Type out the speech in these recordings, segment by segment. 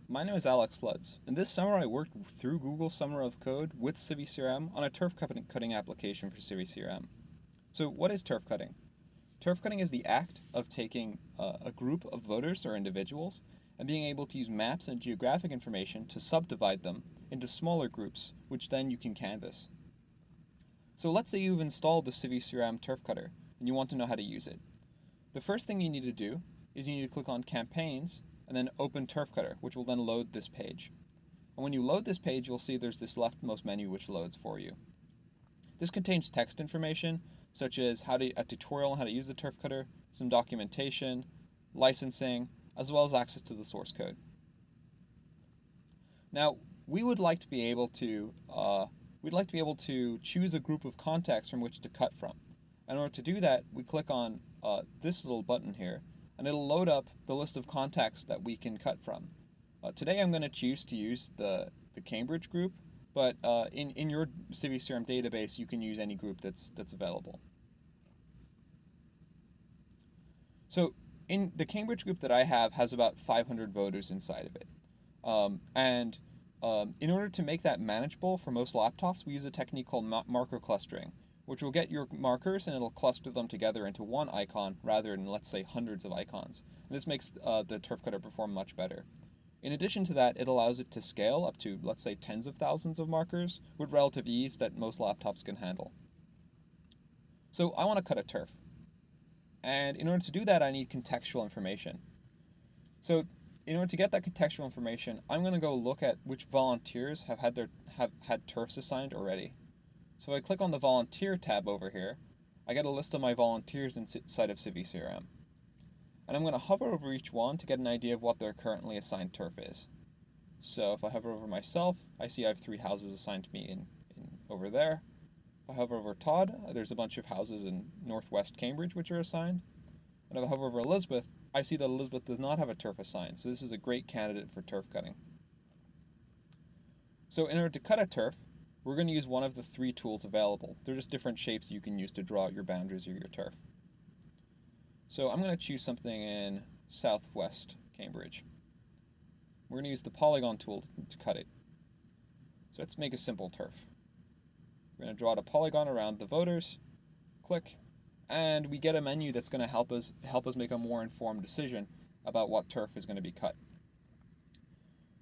My name is Alex Lutz, and this summer I worked through Google Summer of Code with CiviCRM on a turf cutting application for CiviCRM. So what is turf cutting? Turf cutting is the act of taking a group of voters or individuals and being able to use maps and geographic information to subdivide them into smaller groups, which then you can canvass. So let's say you've installed the CiviCRM Turfcutter and you want to know how to use it. The first thing you need to do is you need to click on Campaigns and then Open Turfcutter, which will then load this page. And when you load this page, you'll see there's this leftmost menu which loads for you. This contains text information, such as a tutorial on how to use the Turfcutter, some documentation, licensing, as well as access to the source code. Now, we would like to be able to choose a group of contacts from which to cut from. In order to do that, we click on this little button here, and it'll load up the list of contacts that we can cut from. Today I'm going to choose to use the Cambridge group, but in your CiviCRM database you can use any group that's available. So in the Cambridge group that I have has about 500 voters inside of it. In order to make that manageable for most laptops, we use a technique called marker clustering, which will get your markers and it'll cluster them together into one icon rather than, let's say, hundreds of icons. And this makes the Turfcutter perform much better. In addition to that, it allows it to scale up to, let's say, tens of thousands of markers with relative ease that most laptops can handle. So I want to cut a turf. And in order to do that, I need contextual information. So in order to get that contextual information, I'm going to go look at which volunteers have had turfs assigned already. So if I click on the Volunteer tab over here, I get a list of my volunteers inside of CiviCRM. And I'm going to hover over each one to get an idea of what their currently assigned turf is. So if I hover over myself, I see I have 3 houses assigned to me in over there. If I hover over Todd, there's a bunch of houses in northwest Cambridge which are assigned. And if I hover over Elizabeth, I see that Elizabeth does not have a turf assigned, so this is a great candidate for turf cutting. So in order to cut a turf, we're going to use one of the 3 tools available. They're just different shapes you can use to draw out your boundaries or your turf. So I'm going to choose something in southwest Cambridge. We're going to use the polygon tool to cut it. So let's make a simple turf. We're going to draw a polygon around the voters, click, and we get a menu that's going to help us make a more informed decision about what turf is going to be cut.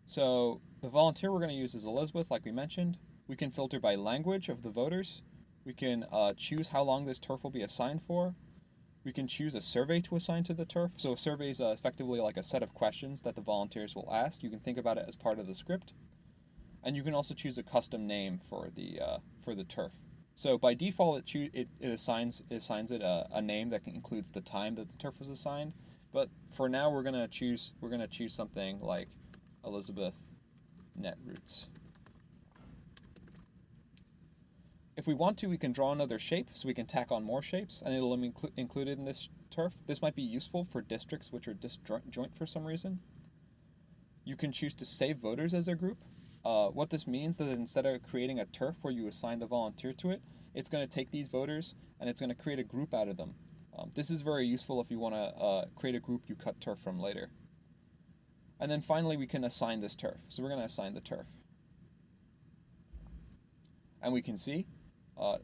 So the volunteer we're going to use is Elizabeth, like we mentioned. We can filter by language of the voters. We can choose how long this turf will be assigned for. We can choose a survey to assign to the turf. So a survey is effectively like a set of questions that the volunteers will ask. You can think about it as part of the script. And you can also choose a custom name for the turf. So by default, it assigns it a name that includes the time that the turf was assigned. But for now, we're gonna choose something like Elizabeth Netroots. If we want to, we can draw another shape, so we can tack on more shapes, and it'll be included in this turf. This might be useful for districts which are disjoint for some reason. You can choose to save voters as a group. What this means is that instead of creating a turf where you assign the volunteer to it, it's going to take these voters and it's going to create a group out of them. This is very useful if you want to create a group you cut turf from later. And then finally, we can assign this turf. So we're going to assign the turf. And we can see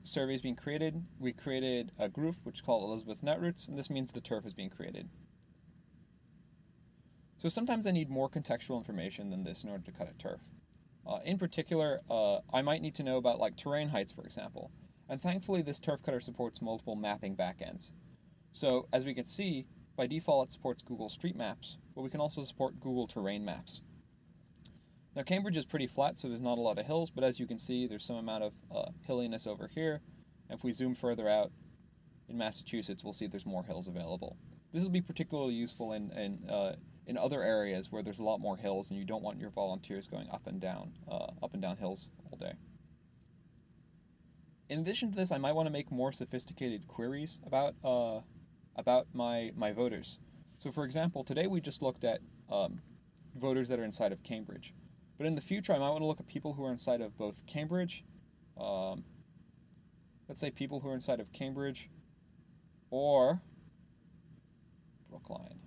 survey is being created. We created a group which is called Elizabeth Netroots, and this means the turf is being created. So sometimes I need more contextual information than this in order to cut a turf. In particular, I might need to know about like terrain heights, for example. And thankfully, this Turfcutter supports multiple mapping backends. So as we can see, by default, it supports Google Street Maps, but we can also support Google Terrain Maps. Now, Cambridge is pretty flat, so there's not a lot of hills, but as you can see, there's some amount of hilliness over here. And if we zoom further out in Massachusetts, we'll see there's more hills available. This will be particularly useful in other areas where there's a lot more hills and you don't want your volunteers going up and down hills all day. In addition to this, I might want to make more sophisticated queries about my voters. So for example, today we just looked at voters that are inside of Cambridge. But in the future, I might want to look at people who are inside of both Cambridge, let's say people who are inside of Cambridge or Brookline.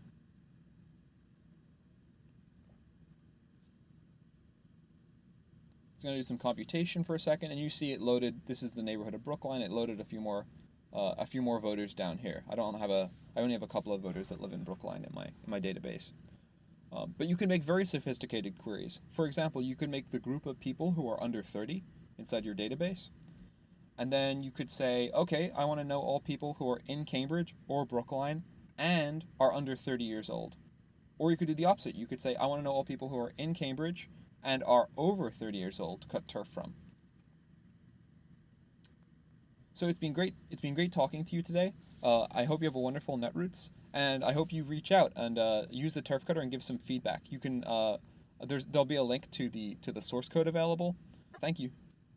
It's going to do some computation for a second, and you see it loaded. This is the neighborhood of Brookline. It loaded a few more voters down here. I only have a couple of voters that live in Brookline in my database. But you can make very sophisticated queries. For example, you could make the group of people who are under 30 inside your database. And then you could say, okay, I want to know all people who are in Cambridge or Brookline and are under 30 years old. Or you could do the opposite. You could say, I want to know all people who are in Cambridge and are over 30 years old to cut turf from. So it's been great talking to you today. I hope you have a wonderful Netroots, and I hope you reach out and use the Turfcutter and give some feedback. You can there'll be a link to the source code available. Thank you.